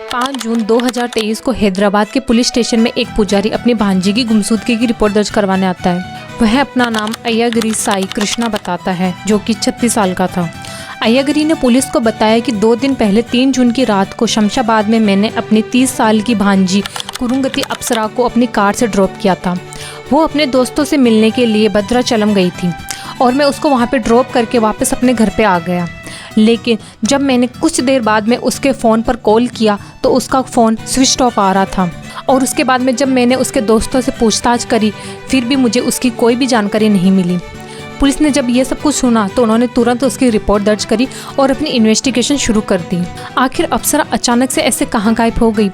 5 जून 2023 को हैदराबाद के police station में एक पुजारी अपनी भांजी की गुमशुदगी की रिपोर्ट दर्ज करवाने आता है। वह अपना नाम अय्यागिरी साई कृष्णा बताता है, जो कि 36 साल का था। अय्यागिरी ने पुलिस को बताया कि 2 दिन पहले 3 जून की रात को शमशाबाद में मैंने अपनी 30 साल की भांजी कुरुंगति अप्सरा को अपनी कार से ड्रॉप किया था। वो अपने दोस्तों से मिलने के लिए भद्राचलम गई थी और मैं उसको वहाँ पे ड्रॉप करके वापस अपने घर पे आ गया। लेकिन जब मैंने कुछ देर बाद में उसके फ़ोन पर कॉल किया तो उसका फ़ोन स्विच ऑफ आ रहा था और उसके बाद में जब मैंने उसके दोस्तों से पूछताछ करी फिर भी मुझे उसकी कोई भी जानकारी नहीं मिली। पुलिस ने जब ये सब कुछ सुना तो उन्होंने तुरंत उसकी रिपोर्ट दर्ज करी और अपनी इन्वेस्टिगेशन शुरू कर दी। आखिर अप्सरा अचानक से ऐसे कहाँ गायब हो गई?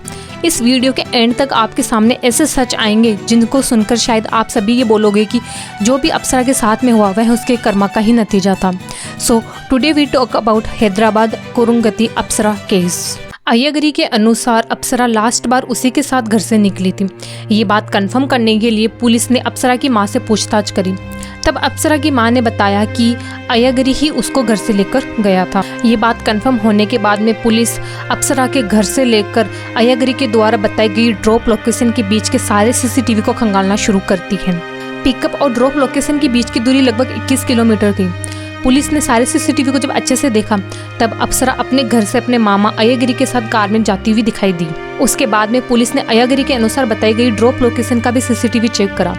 इस वीडियो के एंड तक आपके सामने ऐसे सच आएंगे जिनको सुनकर शायद आप सभी ये बोलोगे कि जो भी अप्सरा के साथ में हुआ वह उसके कर्मा का ही नतीजा था। So today we talk about Hyderabad Kurungati Apsara case. Ayyagiri के अनुसार अप्सरा लास्ट बार उसी के साथ घर से निकली थी। ये बात कंफर्म करने के लिए पुलिस ने अप्सरा की मां से पूछताछ करी। तब अप्सरा की मां ने बताया कि अय्यागिरी ही उसको घर से लेकर गया था। ये बात कंफर्म होने के बाद में पुलिस अप्सरा के घर से लेकर अय्यागिरी के द्वारा बताई गई ड्रॉप लोकेशन के बीच के सारे सीसीटीवी को खंगालना शुरू करती है। पिकअप और ड्रॉप लोकेशन के बीच की दूरी लगभग 21 किलोमीटर थी। पुलिस ने सारे सीसीटीवी को जब अच्छे से देखा तब अप्सरा अपने घर से अपने मामा अय्यागिरी के साथ कार में जाती हुई दिखाई दी। उसके बाद में पुलिस ने अय्यागिरी के अनुसार बताई गई ड्रॉप लोकेशन का भी सीसीटीवी चेक करा।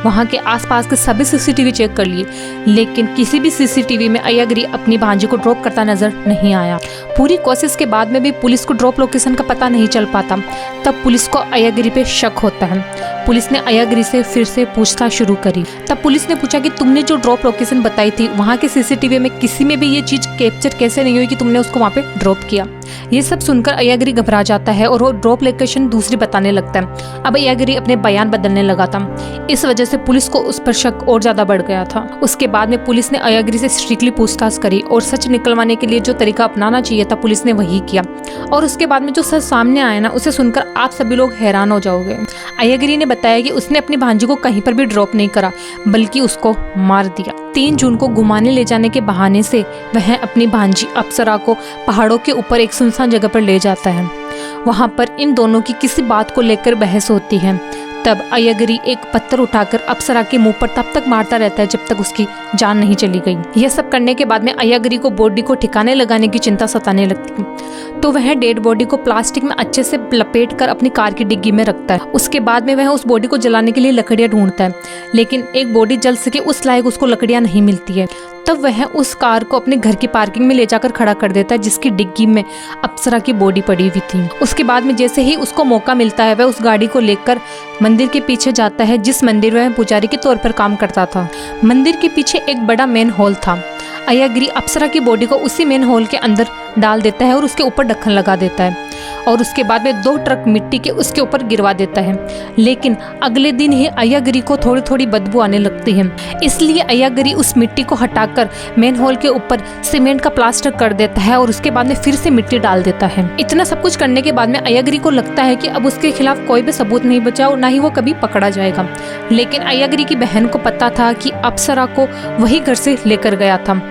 वहाँ के आसपास के सभी सीसीटीवी चेक कर लिए, लेकिन किसी भी सीसीटीवी में अय्यागिरी अपनी भांजी को ड्रॉप करता नजर नहीं आया। पूरी कोशिश के बाद में भी पुलिस को ड्रॉप लोकेशन का पता नहीं चल पाता। तब पुलिस को अय्यागिरी पे शक होता है। पुलिस ने अय्यागिरी से फिर से पूछताछ शुरू करी। तब पुलिस ने पूछा कि तुमने जो ड्रॉप लोकेशन बताई थी वहाँ के सीसीटीवी में किसी में भी ये चीज कैप्चर कैसे नहीं हुई कि तुमने उसको वहाँ पे ड्रॉप किया। ये सब सुनकर अय्यागिरी घबरा जाता है और वो ड्रॉप लोकेशन दूसरी बताने लगता है। अब अय्यागिरी अपने बयान बदलने लगा था। इस वजह से पुलिस को उस पर शक और ज्यादा बढ़ गया था। उसके बाद में पुलिस ने अय्यागिरी से स्ट्रिक्टली पूछताछ करी और सच निकलवाने के लिए जो तरीका अपनाना चाहिए था पुलिस ने वही किया। और उसके बाद में जो सच सामने आया ना, उसे सुनकर आप सभी लोग हैरान हो जाओगे। अय्यागिरी ने बताया कि उसने अपनी भांजी को कहीं पर भी ड्रॉप नहीं करा बल्कि उसको मार दिया। 3 जून को घुमाने ले जाने के बहाने से वह अपनी भांजी अप्सरा को पहाड़ों के ऊपर एक सुनसान जगह पर ले जाता है। वहां पर इन दोनों की किसी बात को लेकर बहस होती है। तब अय्यागिरी एक पत्थर उठाकर अप्सरा के मुंह पर तब तक मारता रहता है जब तक उसकी जान नहीं चली गई। यह सब करने के बाद में अय्यागिरी को बॉडी को ठिकाने लगाने की चिंता सताने लगती है, तो वह डेड बॉडी को प्लास्टिक में अच्छे से लपेट कर अपनी कार की डिग्गी में रखता है। उसके बाद में वह उस बॉडी को जलाने के लिए लकड़ियां ढूंढता है, लेकिन एक बॉडी जल सके उस लायक उसको लकड़ियां नहीं मिलती है। तब वह उस कार को अपने घर की पार्किंग में ले जाकर खड़ा कर देता है जिसकी डिग्गी में अप्सरा की बॉडी पड़ी हुई थी। उसके बाद में जैसे ही उसको मौका मिलता है वह उस गाड़ी को लेकर मंदिर के पीछे जाता है, जिस मंदिर में वह पुजारी के तौर पर काम करता था। मंदिर के पीछे एक बड़ा मेन हॉल था। अय्यागिरी अप्सरा की बॉडी को उसी मेन हॉल के अंदर डाल देता है और उसके ऊपर ढक्कन लगा देता है और उसके बाद में 2 ट्रक मिट्टी के उसके ऊपर गिरवा देता है। लेकिन अगले दिन ही अय्यागिरी को थोड़ी थोड़ी बदबू आने लगती है, इसलिए अय्यागिरी उस मिट्टी को हटाकर मेन हॉल के ऊपर सीमेंट का प्लास्टर कर देता है और उसके बाद में फिर से मिट्टी डाल देता है। इतना सब कुछ करने के बाद में अय्यागिरी को लगता है कि अब उसके खिलाफ कोई भी सबूत नहीं बचा और ना ही वो कभी पकड़ा जाएगा। लेकिन अय्यागिरी की बहन को पता था कि अप्सरा को वही घर से लेकर गया था,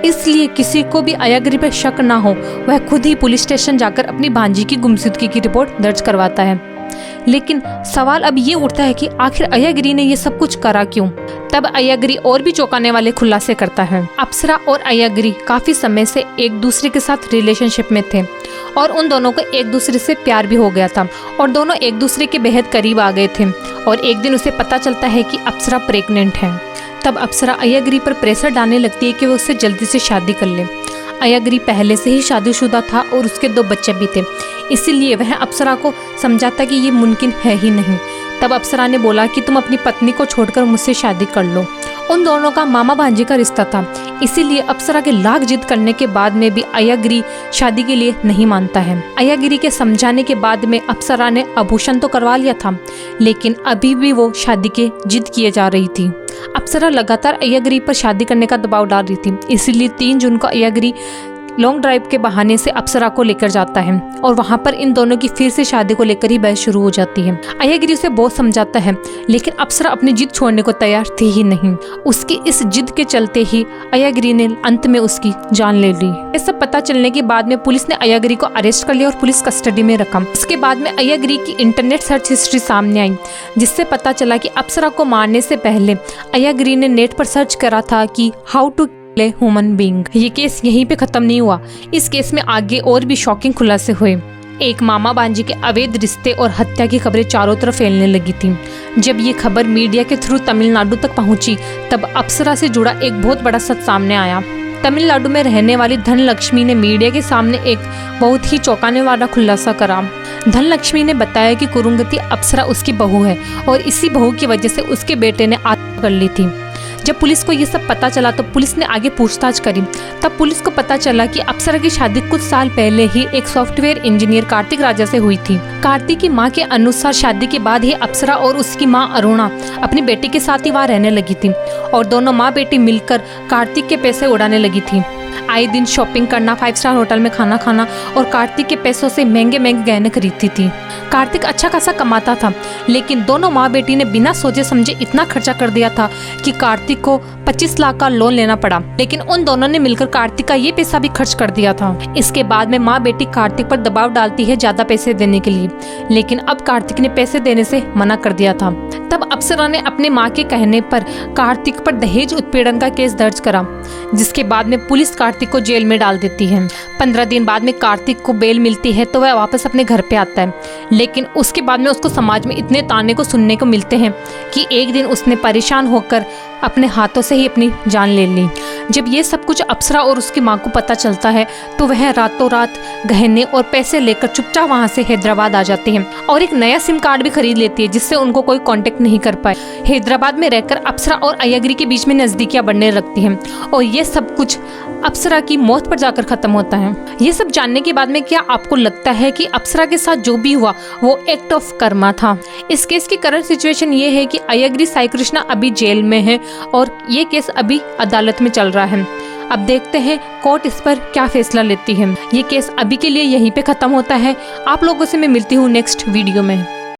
इसलिए किसी को भी अय्यागिरी पर शक ना हो वह खुद ही पुलिस स्टेशन जाकर अपनी भांजी की गुमशुदगी की रिपोर्ट दर्ज करवाता है। लेकिन सवाल अब ये उठता है कि आखिर अय्यागिरी ने ये सब कुछ करा क्यों? तब अय्यागिरी और भी चौंकाने वाले खुलासे करता है। अप्सरा और अय्यागिरी काफी समय से एक दूसरे के साथ रिलेशनशिप में थे और उन दोनों को एक दूसरे से प्यार भी हो गया था और दोनों एक दूसरे के बेहद करीब आ गए थे। और एक दिन उसे पता चलता है कि अप्सरा प्रेग्नेंट है। तब अप्सरा अय्यागिरी पर प्रेशर डालने लगती है कि वो उससे जल्दी से शादी कर ले। अय्यागिरी पहले से ही शादीशुदा था और उसके 2 बच्चे भी थे, इसीलिए वह अप्सरा को समझाता कि ये मुमकिन है ही नहीं। तब अप्सरा ने बोला कि तुम अपनी पत्नी को छोड़कर मुझसे शादी कर लो। उन दोनों का मामा भांजे का रिश्ता था, इसीलिए अप्सरा के लाख जिद करने के बाद में भी अय्यागिरी शादी के लिए नहीं मानता है। अय्यागिरी के समझाने के बाद में अप्सरा ने आभूषण तो करवा लिया था, लेकिन अभी भी वो शादी के जिद किए जा रही थी। अप्सरा लगातार अय्यागिरी पर शादी करने का दबाव डाल रही थी, इसीलिए 3 जून को अय्यागिरी लॉन्ग ड्राइव के बहाने से अप्सरा को लेकर जाता है और वहाँ पर इन दोनों की फिर से शादी को लेकर ही बहस शुरू हो जाती है। अय्यागिरी उसे बहुत समझाता है, लेकिन अप्सरा अपनी जिद छोड़ने को तैयार थी ही नहीं। उसकी इस जिद के चलते ही अय्यागिरी ने अंत में उसकी जान ले ली। ये सब पता चलने के बाद में पुलिस ने अय्यागिरी को अरेस्ट कर लिया और पुलिस कस्टडी में रखा। इसके बाद में अय्यागिरी की इंटरनेट सर्च हिस्ट्री सामने आई, जिससे पता चला कि अप्सरा को मारने से पहले अय्यागिरी ने नेट पर सर्च करा था कि how to kill a human being. ये केस यहीं पे खत्म नहीं हुआ। इस केस में आगे और भी शॉकिंग खुलासे हुए। एक मामा भांजी के अवैध रिश्ते और हत्या की खबरें चारों तरफ फैलने लगी थी। जब ये खबर मीडिया के थ्रू तमिलनाडु तक पहुंची, तब अप्सरा से जुड़ा एक बहुत बड़ा सच सामने आया। तमिलनाडु में रहने वाली धनलक्ष्मी ने मीडिया के सामने एक बहुत ही चौंकाने वाला खुलासा करा। धनलक्ष्मी ने बताया कि कुरुंगति अप्सरा उसकी बहू है और इसी बहू की वजह से उसके बेटे ने आत्महत्या कर ली थी। जब पुलिस को ये सब पता चला तो पुलिस ने आगे पूछताछ करी। तब पुलिस को पता चला कि अप्सरा की शादी कुछ साल पहले ही एक सॉफ्टवेयर इंजीनियर कार्तिक राजा से हुई थी। कार्तिक की मां के अनुसार शादी के बाद ही अप्सरा और उसकी मां अरुणा अपनी बेटी के साथ ही वहां रहने लगी थी और दोनों माँ बेटी मिलकर कार्तिक के पैसे उड़ाने लगी थी। आए दिन शॉपिंग करना, 5 स्टार होटल में खाना खाना और कार्तिक के पैसों से महंगे महंगे गहने खरीदती थी। कार्तिक अच्छा खासा कमाता था, लेकिन दोनों माँ बेटी ने बिना सोचे समझे इतना खर्चा कर दिया था कि कार्तिक को 25 लाख का लोन लेना पड़ा। लेकिन उन दोनों ने मिलकर कार्तिक का ये पैसा भी खर्च कर दिया था। इसके बाद में माँ बेटी कार्तिक पर दबाव डालती है ज्यादा पैसे देने के लिए, लेकिन अब कार्तिक ने पैसे देने से मना कर दिया था। तब अप्सरा ने अपने माँ के कहने पर कार्तिक पर दहेज उत्पीड़न का केस दर्ज करा, जिसके बाद में पुलिस कार्तिक को जेल में डाल देती है। 15 दिन बाद में कार्तिक को बेल मिलती है तो वह वापस अपने घर पे आता है, लेकिन उसके बाद में उसको समाज में इतने ताने को सुनने को मिलते हैं कि एक दिन उसने परेशान होकर अपने हाथों से ही अपनी जान ले ली। जब ये सब कुछ अप्सरा और उसकी माँ को पता चलता है तो वह रातों रात गहने और पैसे लेकर चुपचाप वहाँ से हैदराबाद आ जाती है और एक नया सिम कार्ड भी खरीद लेती है, जिससे उनको कोई कांटेक्ट नहीं कर पाए। हैदराबाद में रहकर अप्सरा और अय्यागिरी के बीच में नजदीकियां बढ़ने लगती हैं और ये सब कुछ अप्सरा की मौत पर जाकर खत्म होता है। ये सब जानने के बाद में क्या आपको लगता है कि अप्सरा के साथ जो भी हुआ वो एक्ट ऑफ कर्मा था? इस केस की करंट सिचुएशन ये है कि अय्यागिरी साई कृष्णा अभी जेल में है और ये केस अभी अदालत में चल रहा है। अब देखते हैं कोर्ट इस पर क्या फैसला लेती है। ये केस अभी के लिए यहीं पे खत्म होता है। आप लोगों से मैं मिलती हूँ नेक्स्ट वीडियो में।